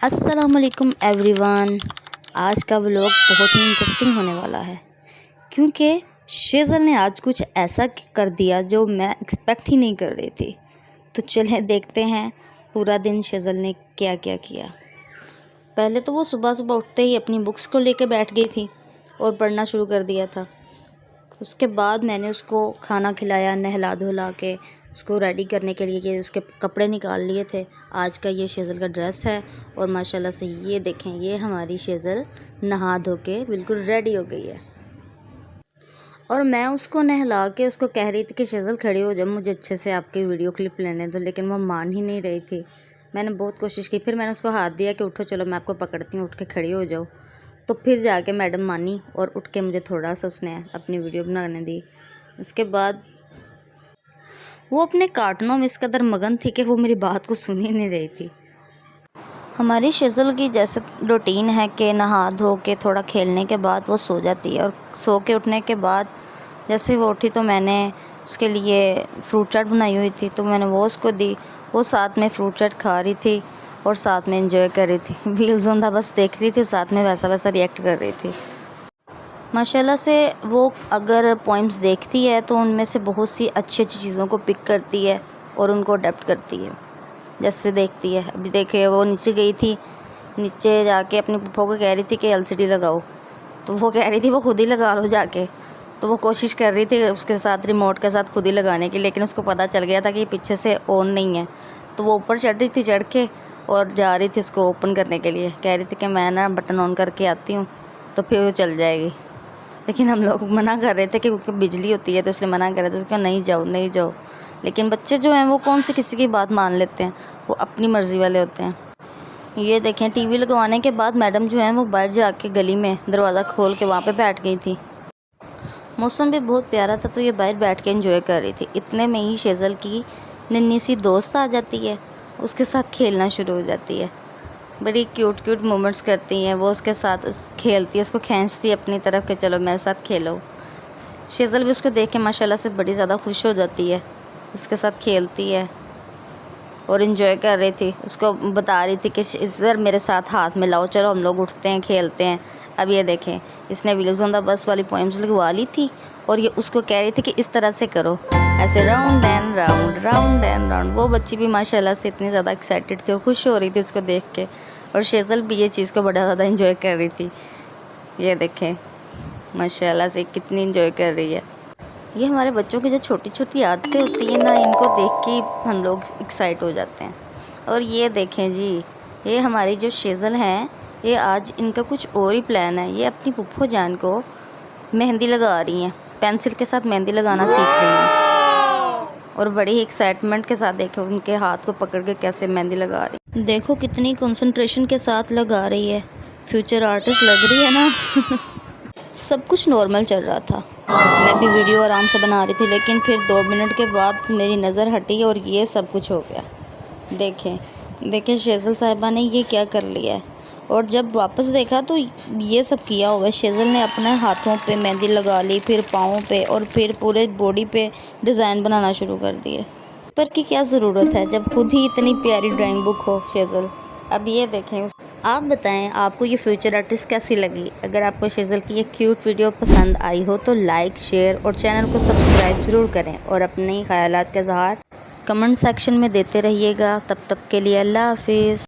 अस्सलामुअलैकुम एवरीवन। आज का व्लॉग बहुत ही इंटरेस्टिंग होने वाला है क्योंकि शेज़ल ने आज कुछ ऐसा कर दिया जो मैं एक्सपेक्ट ही नहीं कर रही थी। तो चलें देखते हैं पूरा दिन शेज़ल ने क्या क्या किया। पहले तो वो सुबह सुबह उठते ही अपनी बुक्स को लेके बैठ गई थी और पढ़ना शुरू कर दिया था। उसके बाद मैंने उसको खाना खिलाया, नहला धुला के उसको रेडी करने के लिए कि उसके कपड़े निकाल लिए थे। आज का ये शेज़ल का ड्रेस है और माशाल्लाह से ये देखें, ये हमारी शेज़ल नहा धो के बिल्कुल रेडी हो गई है। और मैं उसको नहला के उसको कह रही थी कि शेज़ल खड़ी हो जाओ, मुझे अच्छे से आपकी वीडियो क्लिप लेने दो, लेकिन वो मान ही नहीं रही थी। मैंने बहुत कोशिश की, फिर मैंने उसको हाथ दिया कि उठो, चलो मैं आपको पकड़ती हूँ, उठ के खड़ी हो जाओ। तो फिर जाके मैडम मानी और उठ के मुझे थोड़ा सा उसने अपनी वीडियो बनाने दी। उसके बाद वो अपने कार्टूनों में इस कदर मगन थी कि वो मेरी बात को सुन ही नहीं रही थी। हमारी शेज़ल की जैसे रूटीन है कि नहा धो के थोड़ा खेलने के बाद वो सो जाती है, और सो के उठने के बाद जैसे वो उठी तो मैंने उसके लिए फ्रूट चाट बनाई हुई थी, तो मैंने वो उसको दी। वो साथ में फ्रूट चाट खा रही थी और साथ में एंजॉय कर रही थी। व्हील्स ऑन द बस देख रही थी, साथ में वैसा वैसा रिएक्ट कर रही थी। माशाल्लाह से वो अगर पोइम्स देखती है तो उनमें से बहुत सी अच्छी अच्छी चीज़ों को पिक करती है और उनको अडेप्ट करती है जैसे देखती है। अभी देखिए वो नीचे गई थी, नीचे जाके अपनी पप्पा को कह रही थी कि एलसीडी लगाओ, तो वो कह रही थी वो खुद ही लगा लो जाके। तो वो कोशिश कर रही थी उसके साथ रिमोट के साथ खुद ही लगाने की, लेकिन उसको पता चल गया था कि पीछे से ऑन नहीं है। तो वो ऊपर चढ़ रही थी, चढ़ के और जा रही थी उसको ओपन करने के लिए। कह रही थी कि मैं ना बटन ऑन करके आती हूँ तो फिर वो चल जाएगी। लेकिन हम लोग मना कर रहे थे कि क्योंकि बिजली होती है तो इसलिए मना कर रहे थे उसको, नहीं जाओ नहीं जाओ। लेकिन बच्चे जो हैं वो कौन से किसी की बात मान लेते हैं, वो अपनी मर्ज़ी वाले होते हैं। ये देखें, टीवी लगवाने के बाद मैडम जो हैं वो बाहर जाके गली में दरवाज़ा खोल के वहाँ पे बैठ गई थी। मौसम भी बहुत प्यारा था तो ये बाहर बैठ के एंजॉय कर रही थी। इतने में ही शेज़ल की नन्ही सी दोस्त आ जाती है, उसके साथ खेलना शुरू हो जाती है। बड़ी क्यूट क्यूट मोमेंट्स करती हैं वो, उसके साथ खेलती है, उसको खींचती है अपनी तरफ के चलो मेरे साथ खेलो। शेज़ल भी उसको देख के माशाल्लाह से बड़ी ज़्यादा खुश हो जाती है, उसके साथ खेलती है और इन्जॉय कर रही थी। उसको बता रही थी कि इधर मेरे साथ हाथ मिलाओ, चलो हम लोग उठते हैं खेलते हैं। अब ये देखें, इसने व्हील्स ऑन द बस वाली पोइम्स लगवा ली थी और ये उसको कह रही थी कि इस तरह से करो, ऐसे round and round round and round. वो बच्ची भी माशाल्लाह से इतनी ज़्यादा एक्साइटेड थी और खुश हो रही थी उसको देख के, और शेज़ल भी ये चीज़ को बड़ा ज़्यादा एंजॉय कर रही थी। ये देखें माशाल्लाह से कितनी एंजॉय कर रही है। ये हमारे बच्चों की जो छोटी छोटी आदतें होती हैं ना, इनको देख के हम लोग एक्साइट हो जाते हैं। और ये देखें जी, ये हमारी जो शेज़ल हैं, ये आज इनका कुछ और ही प्लान है। ये अपनी पुप्पो जान को मेहंदी लगा रही हैं, पेंसिल के साथ मेहंदी लगाना सीख रही हैं और बड़ी ही एक्साइटमेंट के साथ देखो उनके हाथ को पकड़ के कैसे मेहंदी लगा रही। देखो कितनी कंसंट्रेशन के साथ लगा रही है, फ्यूचर आर्टिस्ट लग रही है ना। सब कुछ नॉर्मल चल रहा था, मैं भी वीडियो आराम से बना रही थी, लेकिन फिर 2 मिनट के बाद मेरी नज़र हटी और ये सब कुछ हो गया। देखें देखें शेज़ल साहिबा ने ये क्या कर लिया है। और जब वापस देखा तो ये सब किया हुआ है। शेज़ल ने अपने हाथों पे मेहंदी लगा ली, फिर पाँवों पे और फिर पूरे बॉडी पे डिज़ाइन बनाना शुरू कर दिए। पर की क्या ज़रूरत है जब खुद ही इतनी प्यारी ड्राइंग बुक हो शेज़ल। अब ये देखें, आप बताएं आपको ये फ्यूचर आर्टिस्ट कैसी लगी। अगर आपको शेज़ल की ये क्यूट वीडियो पसंद आई हो तो लाइक, शेयर और चैनल को सब्सक्राइब ज़रूर करें और अपने ख़यालात का इज़हार कमेंट सेक्शन में देते रहिएगा। तब तक के लिए अल्लाह हाफिज़।